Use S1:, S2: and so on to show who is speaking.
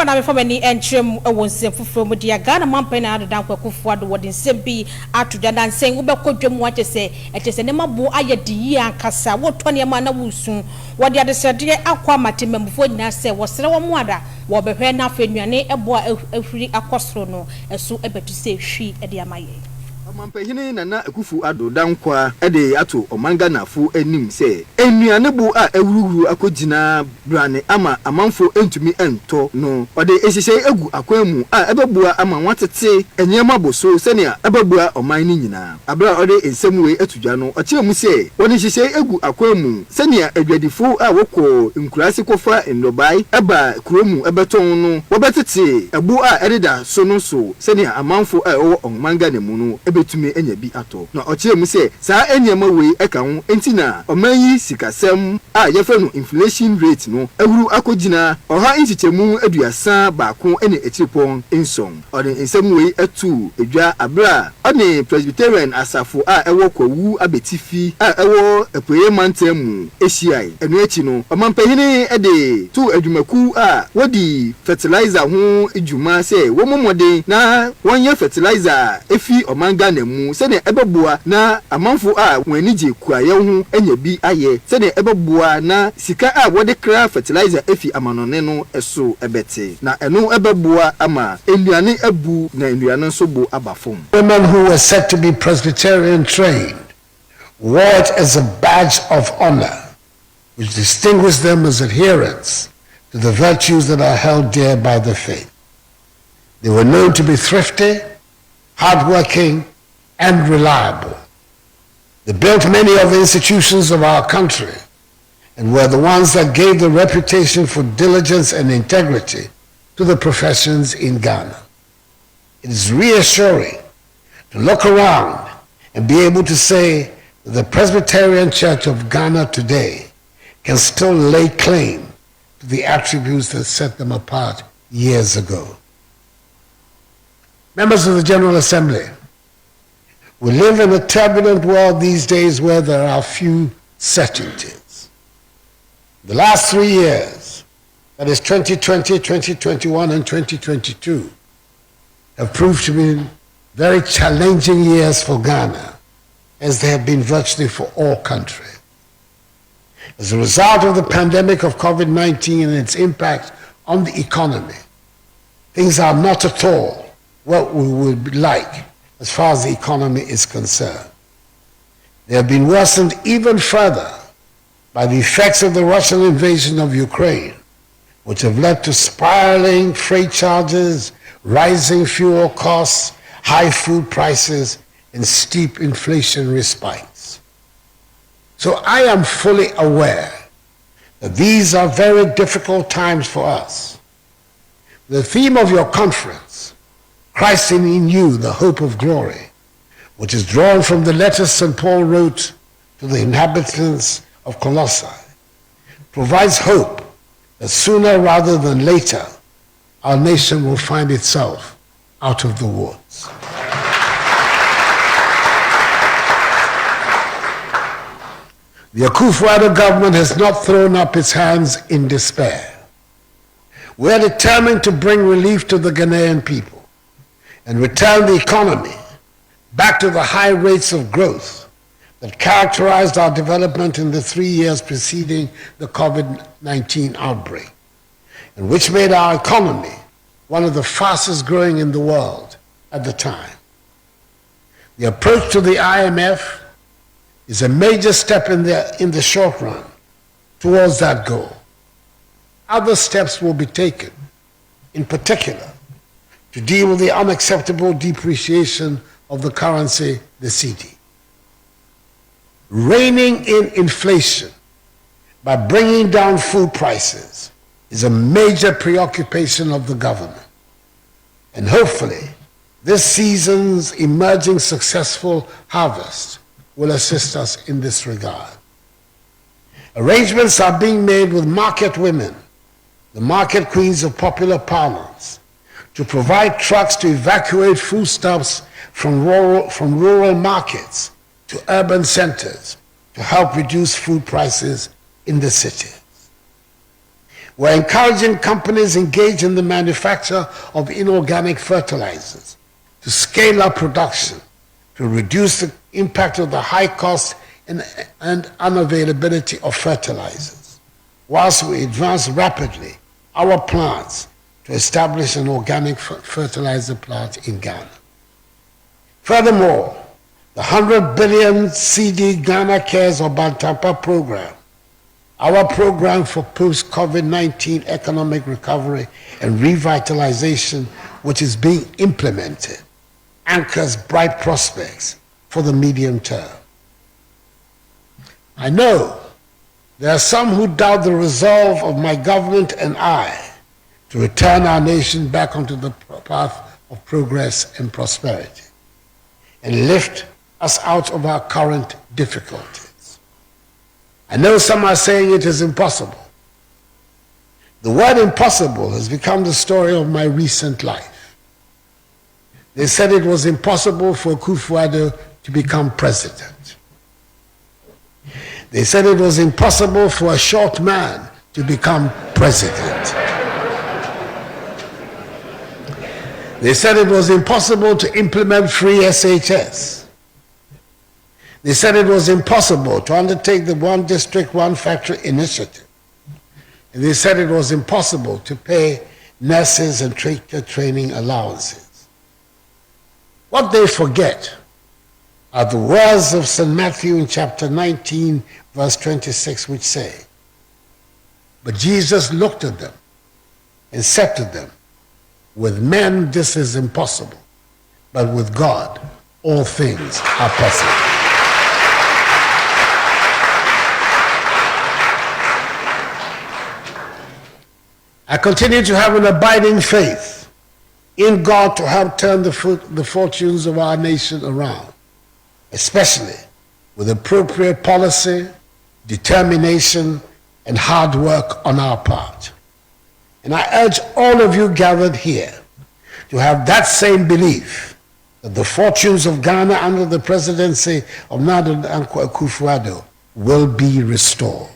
S1: na me for any entrim wonsem fufuro mu dia Ghana mampan na adodan Akufo Addo wodi nsem bi atoda dan sen wo bekodwam wache se ne mabo aye diyi ankasa wo to ne ma na wusu wodi adesede akwa matemamfo nyina se wo sere wo mu ada wo behwe na afenuane ebo afiri akosoro no eso ebetu se hwi e de amaye
S2: Mampehine Nana Akufo Addo dankwa ede ato omanga nafo anim se enuane bu a ewuruwuru akogina brane ama amanfo entumi ento no ode esise egu akwamu a ebebua ama watete enyema boso senia ebebua oman ni nyina abra ode ensemwe atudwa no oche mu se woni sise egu akwamu senia adwadifo a wokọ nkurase kofa endobai eba kuromu ebeton no wobetete ebu a ededa so no so senia amanfo a owo omanga nemu no betumi enya bi ato na oche mu se saa enyema wei eka ho entina omanyi sikasem a yefa no inflation rate no ewuru akogina oha inchichemu aduasa baako ene echiripon enson ode ensem wei atu edwa abra ode Presbyterian asafo a ewo kwawu abetifi a ewo epoye mantemu ehiai enu echi no omampehine ede tu adwumaku a wodi fertilizer ho edwuma se wo momode na wonye fertilizer efi omanga nemu sene ebebua na amanfo a wanije kuaye ho enya bi aye sene ebebua na sika a wode kra fertilizer efi amanone no eso ebete na eno ebebua ama enduane abu na enduane so bo abafom.
S3: Women who were said to be Presbyterian trained wore it as a badge of honor which distinguished them as adherents to the virtues that are held dear by the faith. They were known to be thrifty, hardworking, and reliable. They built many of the institutions of our country and were the ones that gave the reputation for diligence and integrity to the professions in Ghana. It is reassuring to look around and be able to say that the Presbyterian Church of Ghana today can still lay claim to the attributes that set them apart years ago. Members of the General Assembly, we live in a turbulent world these days where there are few certainties. The last 3 years, that is 2020, 2021, and 2022, have proved to be very challenging years for Ghana, as they have been virtually for all countries. As a result of the pandemic of COVID-19 and its impact on the economy, things are not at all what we would like as far as the economy is concerned. They have been worsened even further by the effects of the Russian invasion of Ukraine, which have led to spiraling freight charges, rising fuel costs, high food prices, and steep inflationary spikes. So I am fully aware that these are very difficult times for us. The theme of your conference, Christ in you, the hope of glory, which is drawn from the letter St. Paul wrote to the inhabitants of Colossae, provides hope that sooner rather than later, our nation will find itself out of the woods. The Akufo Addo government has not thrown up its hands in despair. We are determined to bring relief to the Ghanaian people and return the economy back to the high rates of growth that characterized our development in the 3 years preceding the COVID-19 outbreak, and which made our economy one of the fastest growing in the world at the time. The approach to the IMF is a major step in the short run towards that goal. Other steps will be taken, in particular, to deal with the unacceptable depreciation of the currency, the cedi. Reining in inflation by bringing down food prices is a major preoccupation of the government. And hopefully, this season's emerging successful harvest will assist us in this regard. Arrangements are being made with market women, the market queens of popular parlance, to provide trucks to evacuate foodstuffs from rural markets to urban centers to help reduce food prices in the cities. We're encouraging companies engaged in the manufacture of inorganic fertilizers to scale up production, to reduce the impact of the high cost and unavailability of fertilizers, whilst we advance rapidly our plans to establish an organic fertilizer plant in Ghana. Furthermore, the 100 billion CD Ghana Cares or Bantampa program, our program for post-COVID-19 economic recovery and revitalization, which is being implemented, anchors bright prospects for the medium term. I know there are some who doubt the resolve of my government and I to return our nation back onto the path of progress and prosperity and lift us out of our current difficulties. I know some are saying it is impossible. The word impossible has become the story of my recent life. They said it was impossible for Akufo Addo to become president. They said it was impossible for a short man to become president. They said it was impossible to implement free SHS. They said it was impossible to undertake the One District, One Factory initiative. And they said it was impossible to pay nurses and teacher training allowances. What they forget are the words of St. Matthew in chapter 19, verse 26, which say, "But Jesus looked at them and said to them, with men this is impossible, but with God all things are possible." I continue to have an abiding faith in God to help turn the fortunes of our nation around, especially with appropriate policy, determination, and hard work on our part. And I urge all of you gathered here to have that same belief that the fortunes of Ghana under the presidency of Nana Akufo Addo will be restored.